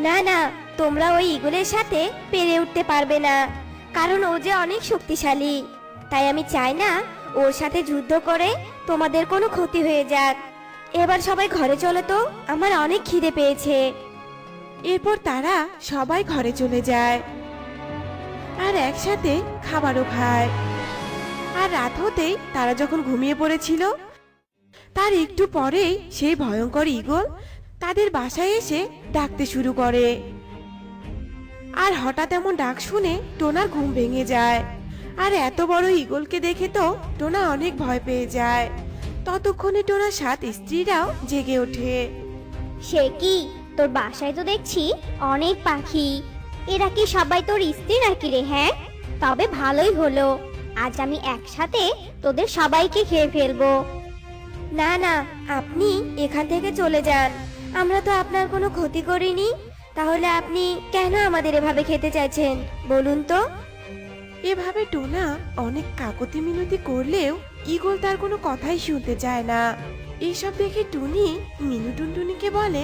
না না, তোমরা ওই ঈগলের সাথে পেরে উঠতে পারবে না, কারণ ও যে অনেক শক্তিশালী। তাই আমি চাই না ওর সাথে যুদ্ধ করে তোমাদের কোনো ক্ষতি হয়ে যাক। এবার সবাই ঘরে চলো তো, আমার অনেক খিদে পেয়েছে। এরপর তারা সবাই ঘরে চলে যায় আর একসাথে খাবারও খায়। আর রাত হতেই তারা যখন ঘুমিয়ে পড়েছিল, তার একটু পরেই সেই ভয়ঙ্কর ঈগল তাদের বাসায় এসে ডাকতে শুরু করে। আর হঠাৎ এমন ডাক শুনে টোনার ঘুম ভেঙে যায়। আর এত বড় ঈগলকে দেখে তো টোনা অনেক ভয় পেয়ে যায়। ততক্ষণে টোনার 7 স্ত্রীরাও জেগে ওঠে। সে কি, তোর বাসায় তো দেখছি অনেক পাখি। এরা কি সবাই তোর স্ত্রী নাকি রে? হ্যাঁ, তবে ভালোই হলো, আজ আমি একসাথে তোদের সবাইকে খেয়ে ফেলবো। না না, আপনি এখান থেকে চলে যান, আমরা তো আপনার কোনো ক্ষতি করিনি। তাহলে আপনি কেন আমাদের এভাবে খেতে চাইছেন বলুন তো? এভাবে টোনা অনেক কাকতি মিনতি করলেও ঈগল তার কোনো কথাই শুনতে চায় না। এসব দেখে টুনি মিনু টুনটুনিকে বলে,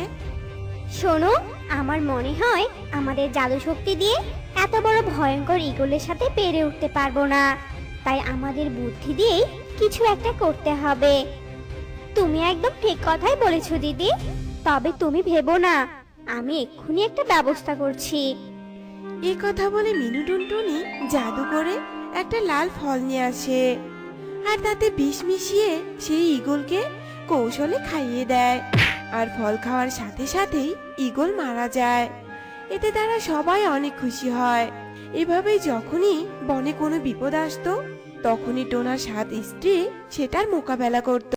শোনো, আমার মনে হয় আমাদের জাদু শক্তি দিয়ে এত বড় ভয়ঙ্কর ঈগলের সাথে পেরে উঠতে পারবো না। তাই আমাদের বুদ্ধি দিয়েই কিছু একটা করতে হবে। তুমি একদম ঠিক কথাই বলেছো দিদি, তবে তুমি ভেবো না, আমি এক্ষুনি একটা ব্যবস্থা করছি। এই কথা বলে মিনু টুনটুনি জাদু করে একটা লাল ফল নিয়ে আসে আর তাতে বিষ মিশিয়ে সেই ঈগলকে কৌশলে খাইয়ে দেয়। আর ফল খাওয়ার সাথে সাথেই ঈগল মারা যায়। এতে তারা সবাই অনেক খুশি হয়। এভাবেই যখনই বনে কোনো বিপদ আসতো, তখনই টোনার 7 স্ত্রী সেটার মোকাবেলা করত।